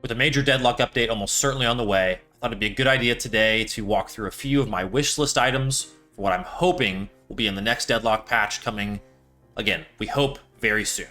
With a major Deadlock update almost certainly on the way, I thought it'd be a good idea today to walk through a few of my wish list items for what I'm hoping will be in the next Deadlock patch coming, again, we hope very soon.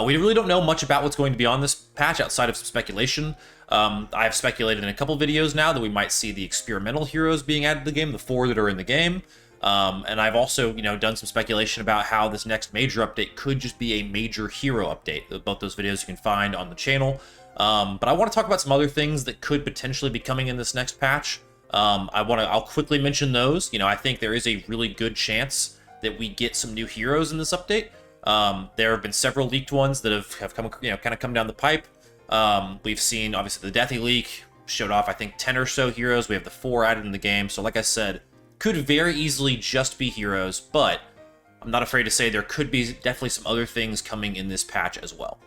We really don't know much about what's going to be on this patch outside of some speculation. I've speculated in a couple videos now that we might see the experimental heroes being added to the game, the 4 that are in the game. And I've also, done some speculation about how this next major update could just be a major hero update. Both those videos you can find on the channel. But I want to talk about some other things that could potentially be coming in this next patch. I'll quickly mention those. I think there is a really good chance that we get some new heroes in this update. There have been several leaked ones that have come, kind of come down the pipe. We've seen, obviously, the Deathy leak showed off, I think, 10 or so heroes. We have the 4 added in the game. So like I said, could very easily just be heroes, but I'm not afraid to say there could be definitely some other things coming in this patch as well.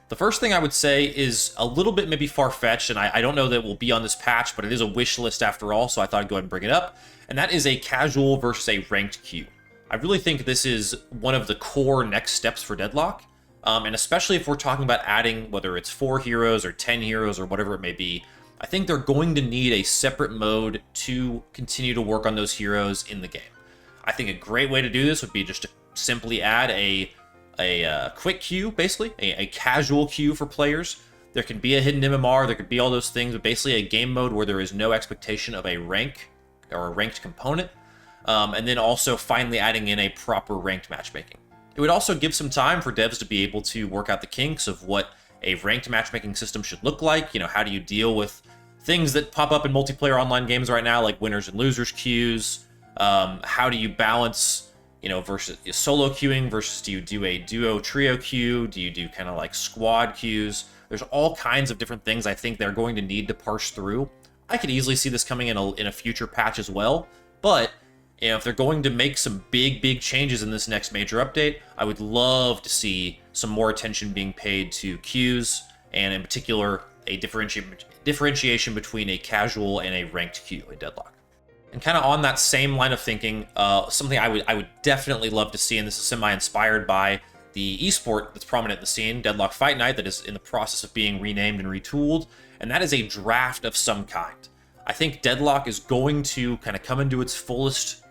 The first thing I would say is a little bit maybe far-fetched, and I don't know that it will be on this patch, but it is a wish list after all, so I thought I'd go ahead and bring it up, and that is a casual versus a ranked queue. I really think this is one of the core next steps for Deadlock, and especially if we're talking about adding, whether it's 4 heroes or 10 heroes or whatever it may be, I think they're going to need a separate mode to continue to work on those heroes in the game. I think a great way to do this would be just to simply add a quick queue, basically, a casual queue for players. There can be a hidden MMR, there could be all those things, but basically a game mode where there is no expectation of a rank or a ranked component, and then also finally adding in a proper ranked matchmaking. It would also give some time for devs to be able to work out the kinks of what a ranked matchmaking system should look like. How do you deal with things that pop up in multiplayer online games right now, like winners and losers queues? How do you balance, versus solo queuing versus do you do a duo trio queue? Do you do kind of like squad queues? There's all kinds of different things I think they're going to need to parse through. I could easily see this coming in a future patch as well, but if they're going to make some big changes in this next major update, I would love to see some more attention being paid to queues, and in particular, a differentiation between a casual and a ranked queue in Deadlock. And kind of on that same line of thinking, something I would definitely love to see, and this is semi-inspired by the esport that's prominent in the scene, Deadlock Fight Night, that is in the process of being renamed and retooled, and that is a draft of some kind. I think Deadlock is going to kind of come into its fullest,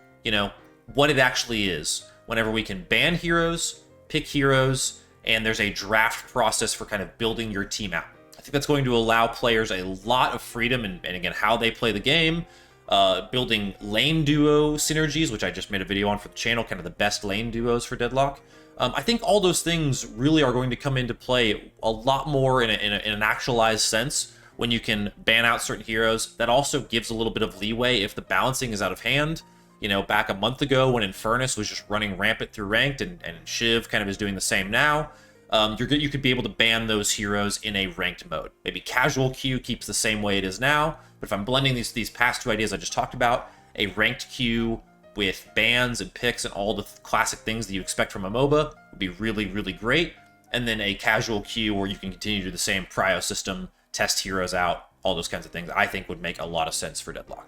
what it actually is, whenever we can ban heroes, pick heroes, and there's a draft process for kind of building your team out. I think that's going to allow players a lot of freedom and again, how they play the game, building lane duo synergies, which I just made a video on for the channel, kind of the best lane duos for Deadlock. I think all those things really are going to come into play a lot more in an actualized sense when you can ban out certain heroes. That also gives a little bit of leeway if the balancing is out of hand. Back a month ago when Infernus was just running rampant through ranked, and Shiv kind of is doing the same now, you could be able to ban those heroes in a ranked mode. Maybe casual queue keeps the same way it is now, but if I'm blending these past 2 ideas I just talked about, a ranked queue with bans and picks and all the classic things that you expect from a MOBA would be really, really great, and then a casual queue where you can continue to do the same prio system, test heroes out, all those kinds of things, I think would make a lot of sense for Deadlock.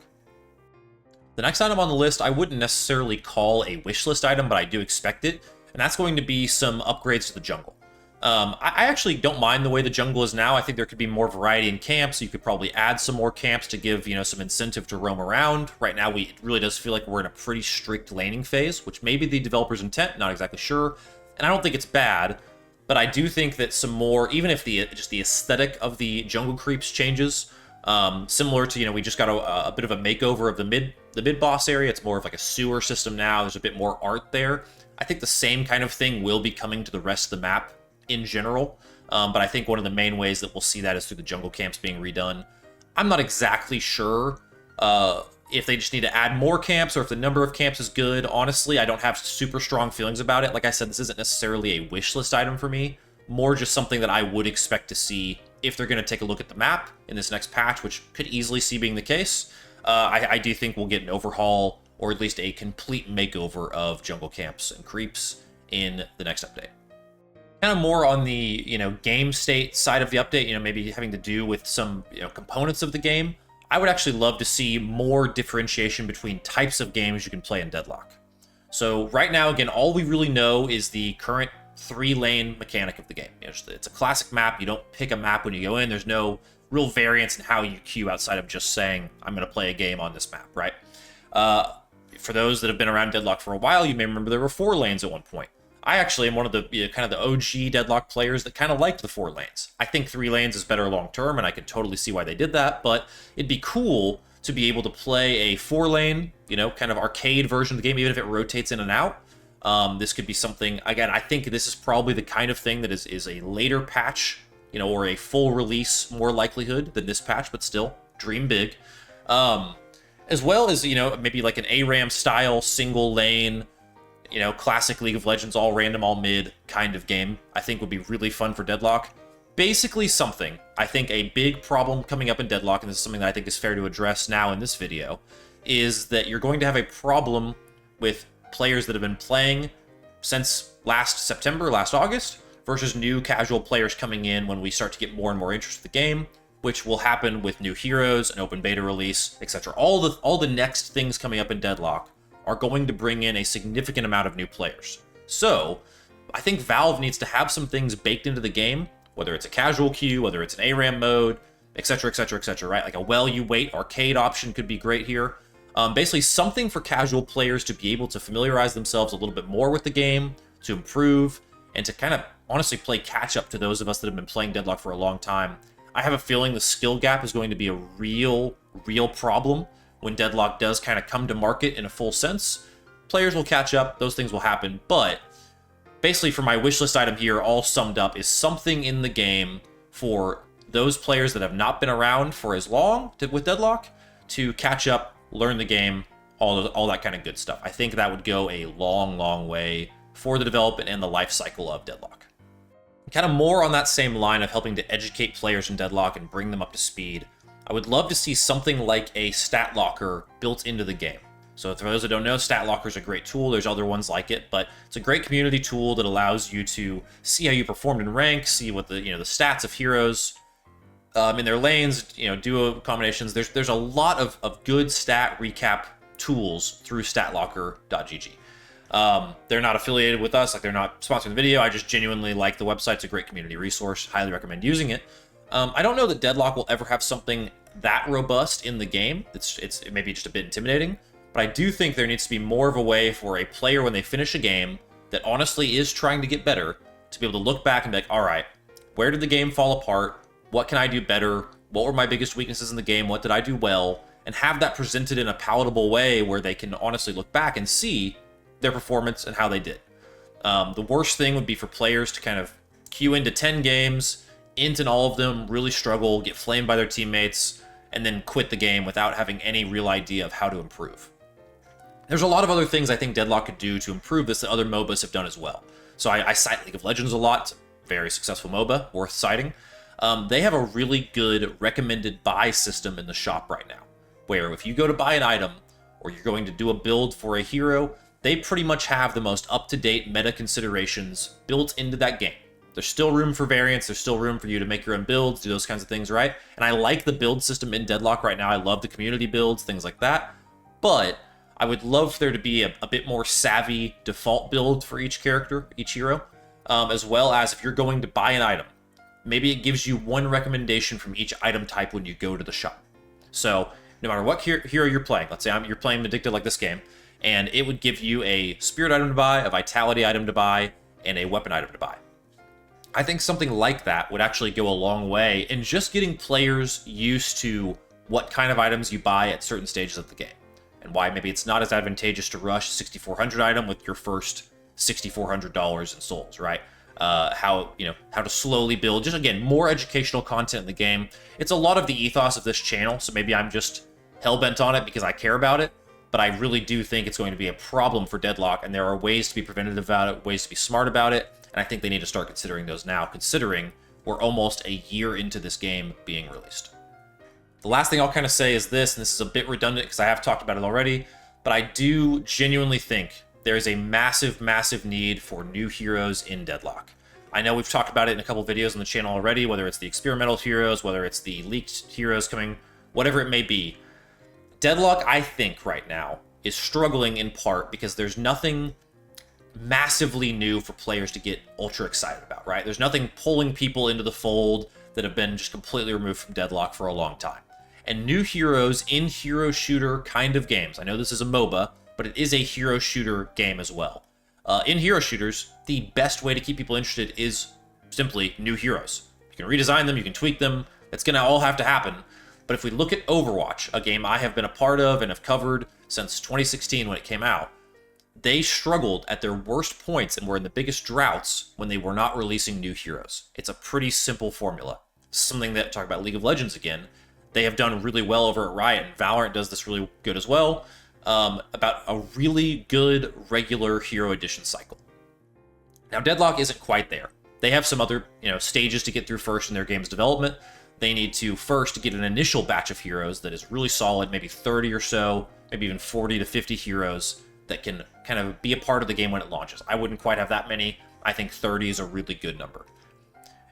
The next item on the list, I wouldn't necessarily call a wish list item, but I do expect it, and that's going to be some upgrades to the jungle. I actually don't mind the way the jungle is now. I think there could be more variety in camps. You could probably add some more camps to give, some incentive to roam around. Right now, it really does feel like we're in a pretty strict laning phase, which may be the developer's intent, not exactly sure. And I don't think it's bad, but I do think that some more, even if just the aesthetic of the jungle creeps changes, similar to, we just got a bit of a makeover of the mid boss area. It's more of like a sewer system now. There's a bit more art there. I think the same kind of thing will be coming to the rest of the map in general, but I think one of the main ways that we'll see that is through the jungle camps being redone. I'm not exactly sure if they just need to add more camps or if the number of camps is good. Honestly, I don't have super strong feelings about it. Like I said, this isn't necessarily a wish list item for me, more just something that I would expect to see if they're going to take a look at the map in this next patch, which could easily see being the case. I do think we'll get an overhaul, or at least a complete makeover of jungle camps and creeps in the next update. Kind of more on the, game state side of the update, maybe having to do with some, components of the game. I would actually love to see more differentiation between types of games you can play in Deadlock. So right now, again, all we really know is the current 3-lane mechanic of the game. It's a classic map. You don't pick a map when you go in. There's no real variance in how you queue outside of just saying, I'm going to play a game on this map, right? For those that have been around Deadlock for a while, you may remember there were 4 lanes at one point. I actually am one of the kind of the OG Deadlock players that kind of liked the 4 lanes. I think 3 lanes is better long-term, and I can totally see why they did that, but it'd be cool to be able to play a 4-lane, kind of arcade version of the game, even if it rotates in and out. This could be something, again, I think this is probably the kind of thing that is a later patch, or a full release more likelihood than this patch, but still, dream big. As well as, maybe like an ARAM style single lane, classic League of Legends, all random, all mid kind of game, I think would be really fun for Deadlock. Basically something, I think a big problem coming up in Deadlock, and this is something that I think is fair to address now in this video, is that you're going to have a problem with players that have been playing since last September, last August, versus new casual players coming in when we start to get more and more interest in the game, which will happen with new heroes, an open beta release, etc. All the next things coming up in Deadlock are going to bring in a significant amount of new players. So, I think Valve needs to have some things baked into the game, whether it's a casual queue, whether it's an ARAM mode, etc., etc., etc., right? Like a while you wait arcade option could be great here. Basically something for casual players to be able to familiarize themselves a little bit more with the game, to improve, and to kind of honestly play catch up to those of us that have been playing Deadlock for a long time. I have a feeling the skill gap is going to be a real problem when Deadlock does kind of come to market in a full sense. Players will catch up, those things will happen, but basically for my wishlist item here, all summed up, is something in the game for those players that have not been around for as long with Deadlock to catch up, learn the game, all that kind of good stuff. I think that would go a long way for the development and the life cycle of Deadlock. Kind of more on that same line of helping to educate players in Deadlock and bring them up to speed, I would love to see something like a stat locker built into the game. So for those that don't know, stat locker is a great tool. There's other ones like it, but it's a great community tool that allows you to see how you performed in rank, see what the the stats of heroes in their lanes, duo combinations. There's a lot of good stat recap tools through statlocker.gg. They're not affiliated with us, like they're not sponsoring the video. I just genuinely like the website. It's a great community resource. Highly recommend using it. I don't know that Deadlock will ever have something that robust in the game. It's maybe just a bit intimidating, but I do think there needs to be more of a way for a player when they finish a game that honestly is trying to get better to be able to look back and be like, all right, where did the game fall apart? What can I do better? What were my biggest weaknesses in the game? What did I do well? And have that presented in a palatable way where they can honestly look back and see their performance and how they did. The worst thing would be for players to kind of queue into 10 games, int in all of them, really struggle, get flamed by their teammates, and then quit the game without having any real idea of how to improve. There's a lot of other things I think Deadlock could do to improve this that other MOBAs have done as well. So I cite League of Legends a lot. It's a very successful MOBA, worth citing. They have a really good recommended buy system in the shop right now, where if you go to buy an item, or you're going to do a build for a hero, they pretty much have the most up-to-date meta considerations built into that game. There's still room for variance, there's still room for you to make your own builds, do those kinds of things, right? And I like the build system in Deadlock right now. I love the community builds, things like that. But I would love for there to be a bit more savvy default build for each character, each hero, as well as if you're going to buy an item, maybe it gives you one recommendation from each item type when you go to the shop. So no matter what hero you're playing, let's say you're playing Addicted like this game, and it would give you a spirit item to buy, a vitality item to buy, and a weapon item to buy. I think something like that would actually go a long way in just getting players used to what kind of items you buy at certain stages of the game, and why maybe it's not as advantageous to rush 6,400 item with your first $6,400 in souls, right? How to slowly build, just again, more educational content in the game. It's a lot of the ethos of this channel, so maybe I'm just hell-bent on it because I care about it, but I really do think it's going to be a problem for Deadlock, and there are ways to be preventative about it, ways to be smart about it, and I think they need to start considering those now, considering we're almost a year into this game being released. The last thing I'll kind of say is this, and this is a bit redundant because I have talked about it already, but I do genuinely think there is a massive need for new heroes in Deadlock. I know we've talked about it in a couple videos on the channel already, whether it's the experimental heroes, whether it's the leaked heroes coming, whatever it may be. Deadlock, I think, right now, is struggling in part because there's nothing massively new for players to get ultra excited about, right? There's nothing pulling people into the fold that have been just completely removed from Deadlock for a long time. And new heroes in hero shooter kind of games. I know this is a MOBA, but it is a hero shooter game as well. In hero shooters, the best way to keep people interested is simply new heroes. You can redesign them, you can tweak them. It's going to all have to happen. But if we look at Overwatch, a game I have been a part of and have covered since 2016 when it came out, they struggled at their worst points and were in the biggest droughts when they were not releasing new heroes. It's a pretty simple formula. Something that, talk about League of Legends again, they have done really well over at Riot, and Valorant does this really good as well, about a really good regular hero edition cycle. Now, Deadlock isn't quite there. They have some other, stages to get through first in their game's development. They need to first get an initial batch of heroes that is really solid, maybe 30 or so, maybe even 40 to 50 heroes that can kind of be a part of the game when it launches. I wouldn't quite have that many. I think 30 is a really good number.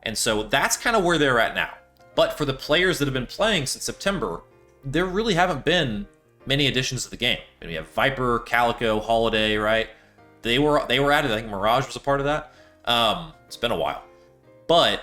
And so that's kind of where they're at now. But for the players that have been playing since September, there really haven't been many additions to the game. We have Viper, Calico, Holiday, right? They were at it. I think Mirage was a part of that. It's been a while. But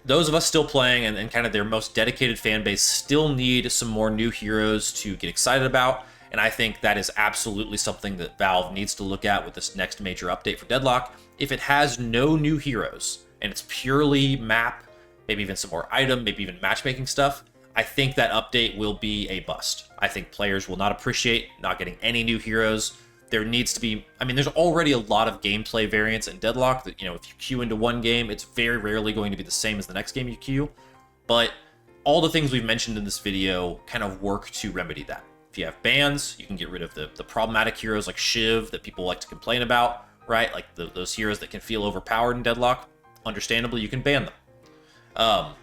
those of us still playing and kind of their most dedicated fan base still need some more new heroes to get excited about. And I think that is absolutely something that Valve needs to look at with this next major update for Deadlock. If it has no new heroes and it's purely map, maybe even some more item, maybe even matchmaking stuff, I think that update will be a bust. I think players will not appreciate not getting any new heroes. There needs to be, there's already a lot of gameplay variance in Deadlock that, if you queue into one game, it's very rarely going to be the same as the next game you queue. But all the things we've mentioned in this video kind of work to remedy that. If you have bans, you can get rid of the problematic heroes like Shiv that people like to complain about, right? Like those heroes that can feel overpowered in Deadlock. Understandably, you can ban them.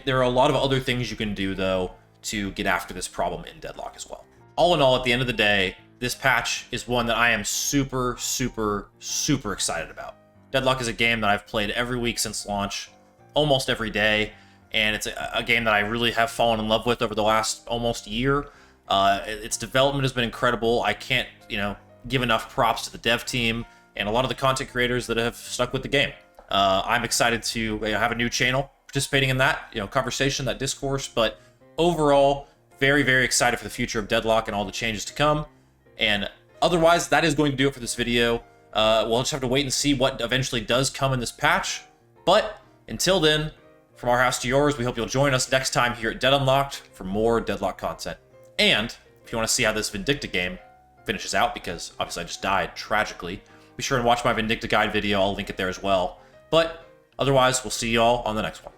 There are a lot of other things you can do, though, to get after this problem in Deadlock as well. All in all, at the end of the day, this patch is one that I am super, super, super excited about. Deadlock is a game that I've played every week since launch, almost every day, and it's a game that I really have fallen in love with over the last almost year. Its development has been incredible. I can't, give enough props to the dev team and a lot of the content creators that have stuck with the game. I'm excited to have a new channel participating in that, conversation, that discourse, but overall, very, very excited for the future of Deadlock and all the changes to come. And otherwise, that is going to do it for this video. We'll just have to wait and see what eventually does come in this patch. But until then, from our house to yours, we hope you'll join us next time here at Dead Unlocked for more Deadlock content. And if you want to see how this Vindicta game finishes out, because obviously I just died tragically, be sure and watch my Vindicta guide video. I'll link it there as well. But otherwise, we'll see y'all on the next one.